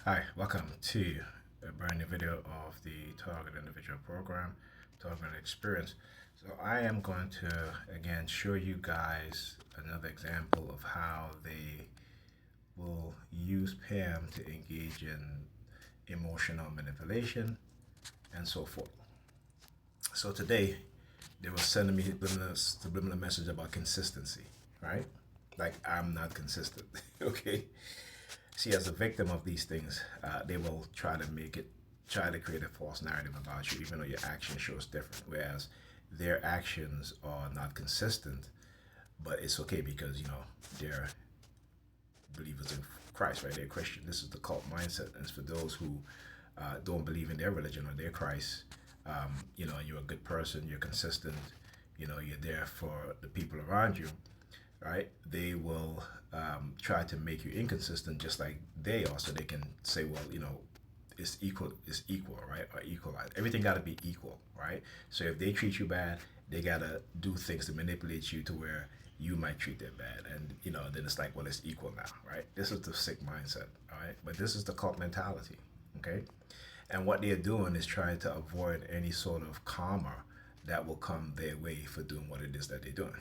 Hi, welcome to a brand new video of the Target Individual Program, Target Experience. So I am going to again show you guys another example of how they will use PAM to engage in emotional manipulation and so forth. So today they were sending me subliminal message about consistency, right? Like I'm not consistent, okay? See, as a victim of these things, they will try to create a false narrative about you, even though your action shows different. Whereas their actions are not consistent, but it's okay because they're believers in Christ, right? They're Christian. This is the cult mindset, and it's for those who don't believe in their religion or their Christ. You're a good person. You're consistent. You're there for the people around you, right? They will try to make you inconsistent, just like they are, so they can say, well, it's equal, right? Or equalize. Everything got to be equal, right? So if they treat you bad, they gotta do things to manipulate you to where you might treat them bad, and then it's like, well, it's equal now, right? This is the sick mindset, all right? But this is the cult mentality, okay? And what they're doing is trying to avoid any sort of karma that will come their way for doing what it is that they're doing,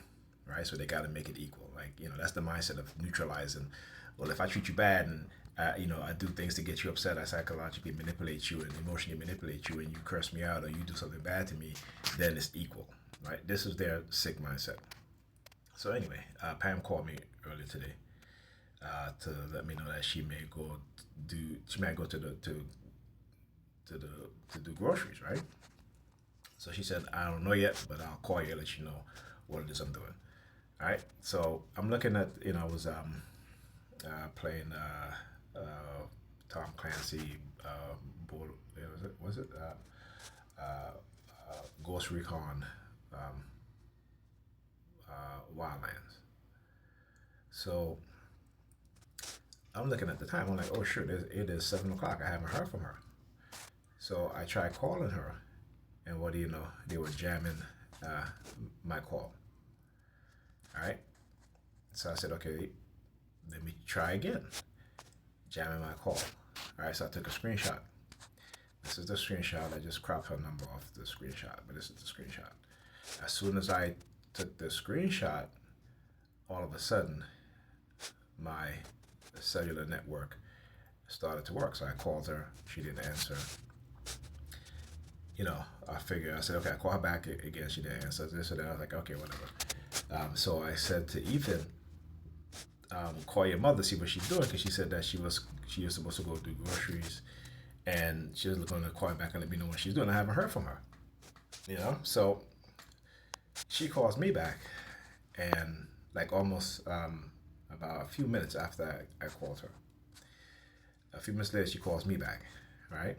right? So they got to make it equal. Like, that's the mindset of neutralizing. Well, if I treat you bad and I do things to get you upset, I psychologically manipulate you and emotionally manipulate you, and you curse me out or you do something bad to me, then it's equal, right? This is their sick mindset. So anyway, Pam called me earlier today to let me know that she might go to the to do groceries, right? So she said, I don't know yet, but I'll call you and let you know what it is I'm doing. All right. So I'm looking at, I was playing Tom Clancy, was it Ghost Recon um, Wildlands. So I'm looking at the time. I'm like, oh, sure, it is 7 o'clock. I haven't heard from her. So I tried calling her, and what do you know? They were jamming uh, my call. All right. So I said, okay, let me try again. Jamming my call. All right. So I took a screenshot. This is the screenshot. I just cropped her number off the screenshot, but this is the screenshot. As soon as I took the screenshot, all of a sudden, my cellular network started to work. So I called her. She didn't answer. I figured, I said, okay, I call her back again. She didn't answer this or that. I was like, okay, whatever. So I said to Ethan, call your mother, see what she's doing, because she said that she was supposed to go do groceries, and she was going to call me back and let me know what she's doing. I haven't heard from her, So she calls me back, and like almost about a few minutes after I called her, a few minutes later she calls me back, right?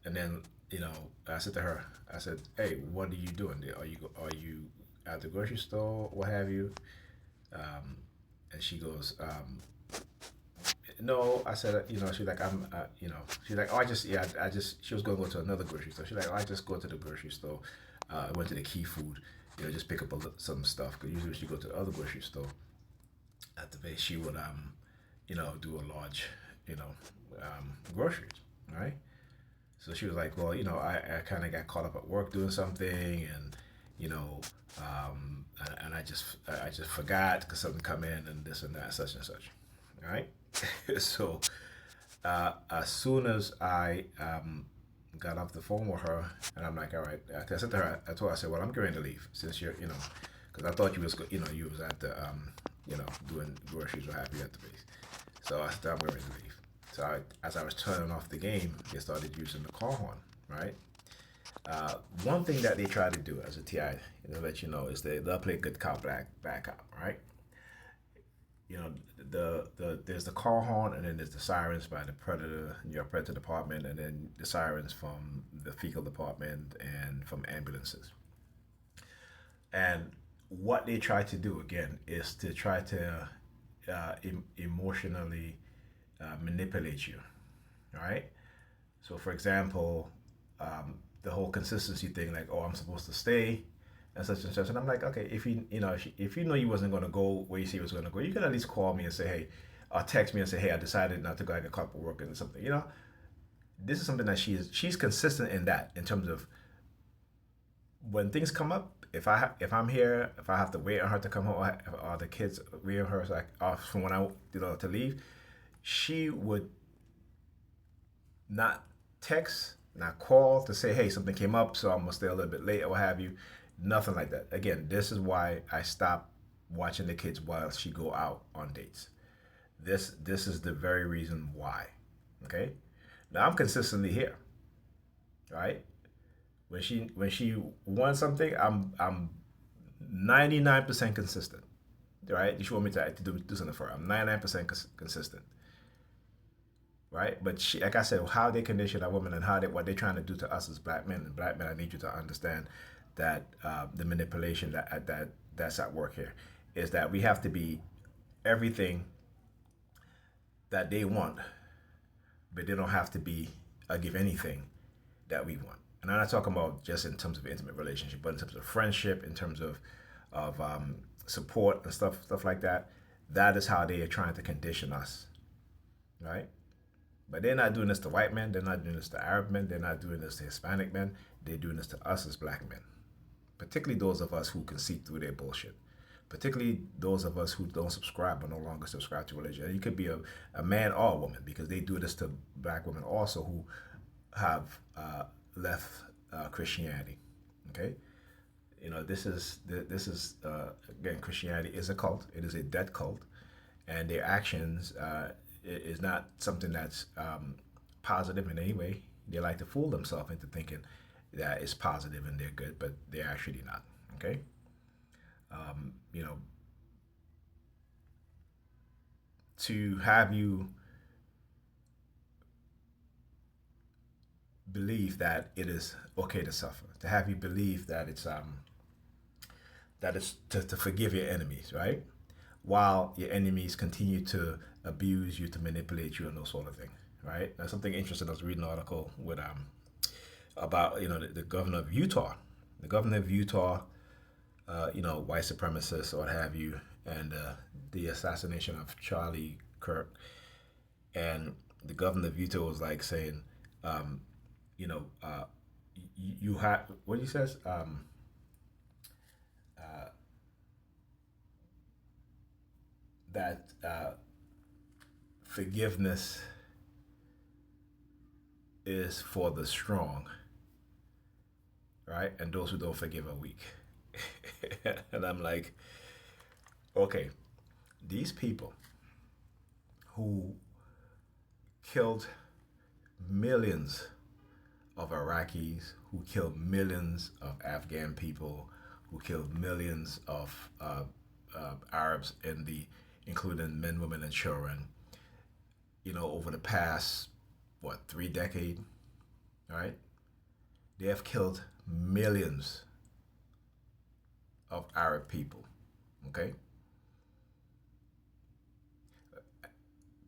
And then I said to her, I said, "Hey, what are you doing? Are you at the grocery store? What have you?" And she goes, "No." I said, she's like, she's like, "Oh, she was going to go to another grocery store. She's like, oh, I just go to the grocery store. I went to the Key Food, just pick up some stuff. Because usually when she go to the other grocery store at the base, she would, do a large, groceries, right? So she was like, well, I kind of got caught up at work doing something, and you know, and I just forgot because something come in and this and that, such and such. All right. So as soon as I got off the phone with her, and I'm like, all right, I said to her, I told her, I said, well, I'm going to leave since you're, because I thought you was at the, doing groceries or have you at the base. So I said, I'm going to leave. So as I was turning off the game, they started using the car horn, right? One thing that they try to do as a TI, let you know, is they'll play good cop, bad cop, right? You know, there's the car horn, and then there's the sirens by the predator, your predator department, and then the sirens from the fecal department and from ambulances. And what they try to do again is to try to emotionally manipulate you, right? So, for example, the whole consistency thing, like, oh, I'm supposed to stay and such and such. And I'm like, okay, if you know you wasn't going to go where you say you was going to go, you can at least call me and say, hey, or text me and say, "Hey, I decided not to go. I got caught for work and something." This is something that she's consistent in that, in terms of when things come up. If I'm here, if I have to wait on her to come home, or the kids wait on her, like off from when I to leave, she would not text, not call to say, "Hey, something came up, so I'm gonna stay a little bit late," or what have you. Nothing like that. Again, this is why I stopped watching the kids while she go out on dates. This is the very reason why. Okay. Now I'm consistently here, right? When she wants something, I'm 99% consistent, right? You want me to do something for her. I'm 99% consistent, right? But she, like I said, how they condition a woman and what they're trying to do to us as black men. And black men, I need you to understand that the manipulation that's at work here is that we have to be everything that they want, but they don't have to be give anything that we want. And I'm not talking about just in terms of intimate relationship, but in terms of friendship, in terms of support and stuff like that. That is how they are trying to condition us, right? But they're not doing this to white men. They're not doing this to Arab men. They're not doing this to Hispanic men. They're doing this to us as black men, particularly those of us who can see through their bullshit. Particularly those of us who don't subscribe or no longer subscribe to religion. And you could be a man or a woman, because they do this to black women also who have left Christianity. Okay, this is again, Christianity is a cult. It is a dead cult, and their actions is not something that's positive in any way. They like to fool themselves into thinking that it's positive and they're good, but they're actually not. Okay, you know, to have you believe that it is okay to suffer, to have you believe that it's to forgive your enemies, right? While your enemies continue to abuse you, to manipulate you, and those sort of things, right? Now, something interesting. I was reading an article with about the governor of Utah, white supremacists or what have you, and the assassination of Charlie Kirk, and the governor of Utah was like saying, you know, you have what he says. That forgiveness is for the strong, right? And those who don't forgive are weak. And I'm like, okay, these people who killed millions of Iraqis, who killed millions of Afghan people, who killed millions of Arabs including men, women, and children, over the past, 3 decades, right? They have killed millions of Arab people, okay?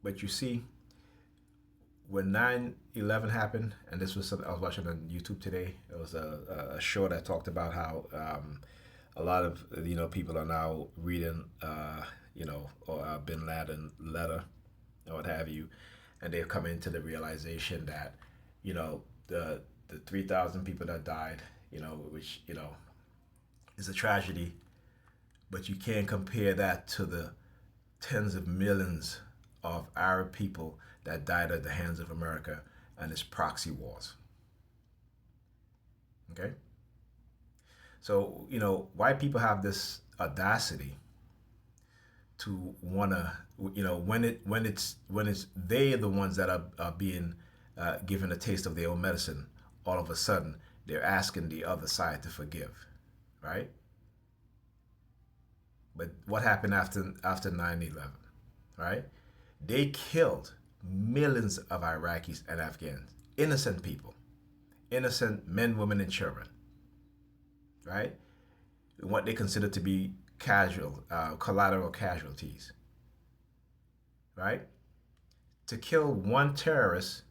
But you see, when 9/11 happened, and this was something I was watching on YouTube today. It was a show that talked about how a lot of people are now reading Bin Laden letter or what have you, and they've come into the realization that the 3,000 people that died, which is a tragedy, but you can't compare that to the tens of millions of Arab people that died at the hands of America and its proxy wars. Okay? So, white people have this audacity to wanna, when it's they are the ones that are being given a taste of their own medicine, all of a sudden they're asking the other side to forgive, right? But what happened after 9/11, right? They killed millions of Iraqis and Afghans, innocent people, innocent men, women, and children, right? What they consider to be collateral casualties, right? To kill one terrorist,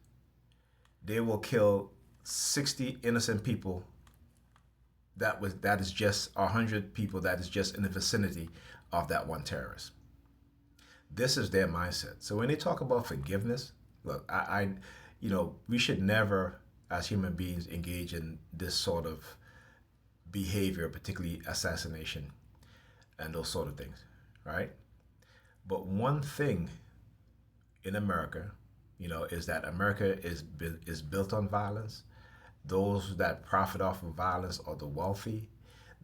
they will kill 60 innocent people. That is just 100 people that is just in the vicinity of that one terrorist. This is their mindset. So when they talk about forgiveness, look, we should never, as human beings, engage in this sort of behavior, particularly assassination and those sort of things, right? But one thing in America, is that America is built on violence. Those that profit off of violence are the wealthy.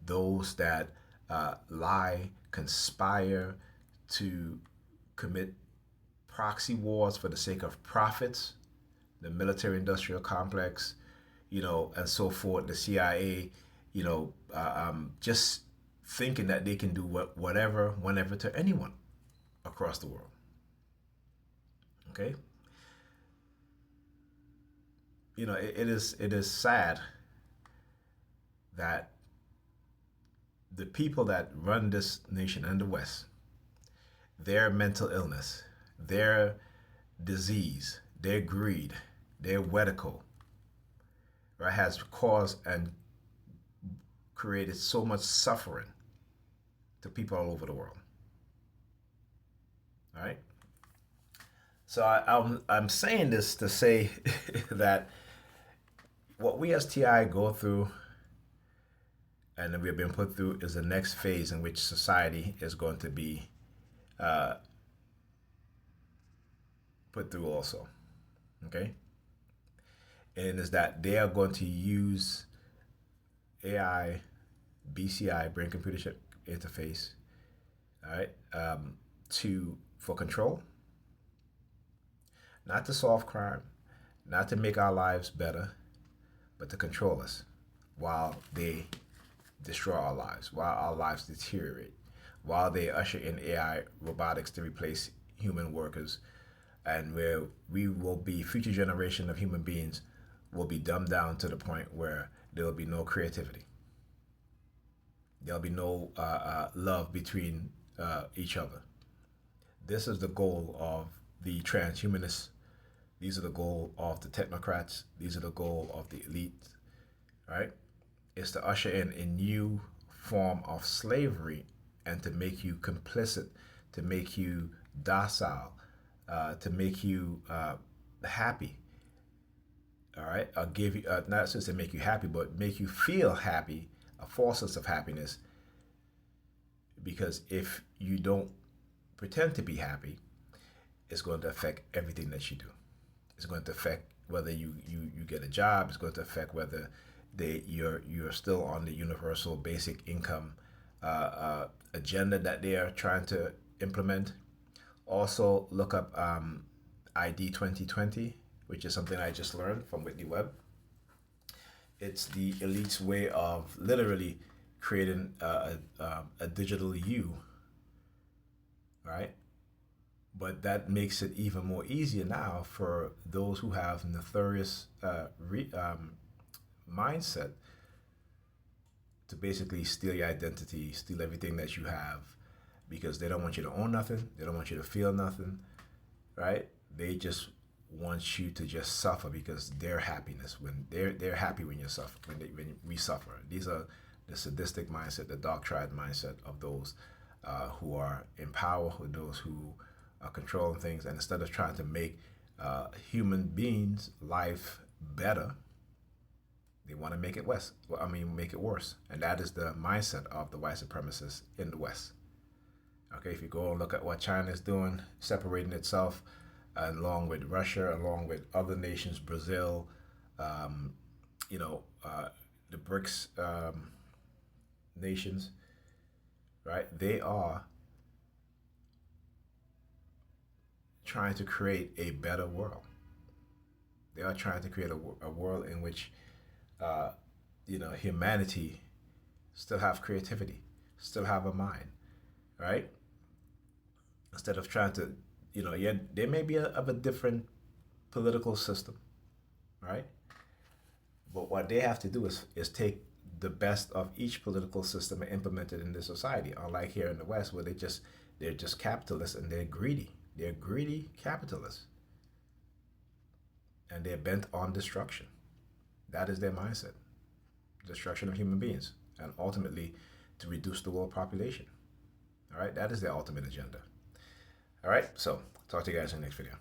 Those that lie, conspire to commit proxy wars for the sake of profits, the military industrial complex, and so forth, the CIA, just thinking that they can do whatever, whenever to anyone across the world. Okay? It is sad that the people that run this nation and the West, their mental illness, their disease, their greed, their wedico, right, has caused and created so much suffering to people all over the world. All right. So I'm saying this to say that what we as TI go through and that we have been put through is the next phase in which society is going to be uh, put through also. Okay? And is that they are going to use AI, BCI, brain computer chip interface, all right, for control, not to solve crime, not to make our lives better, but to control us while they destroy our lives, while our lives deteriorate, while they usher in AI robotics to replace human workers, and where we will be future generation of human beings will be dumbed down to the point where there will be no creativity. There'll be no love between each other. This is the goal of the transhumanists. These are the goal of the technocrats. These are the goal of the elite, right? Is to usher in a new form of slavery and to make you complicit, to make you docile, to make you happy. All right, I'll give you not just to make you happy, but make you feel happy, a false sense of happiness. Because if you don't pretend to be happy, it's going to affect everything that you do. It's going to affect whether you get a job. It's going to affect whether you're still on the universal basic income agenda that they are trying to implement. Also, look up ID 2020, which is something I just learned from Whitney Webb. It's the elite's way of literally creating a digital you, right? But that makes it even more easier now for those who have nefarious mindset to basically steal your identity, steal everything that you have, because they don't want you to own nothing, they don't want you to feel nothing, right? They just want you to just suffer because their happiness when they're happy when you suffer when we suffer. These are the sadistic mindset, the dark triad mindset of those who are in power, with those who are controlling things, and instead of trying to make human beings' life better, they want to make it worse. Well, make it worse, and that is the mindset of the white supremacists in the West. Okay, if you go and look at what China is doing, separating itself, along with Russia, along with other nations, Brazil, um, the BRICS nations, right? They are trying to create a better world. They are trying to create a world in which, humanity still have creativity, still have a mind, right? Instead of trying to, yeah, they may be of a different political system, right? But what they have to do is take the best of each political system and implement it in the society. Unlike here in the West, where they're just capitalists and they're greedy. They're greedy capitalists, and they're bent on destruction. That is their mindset: destruction of human beings, and ultimately to reduce the world population. All right, that is their ultimate agenda. All right, so talk to you guys in the next video.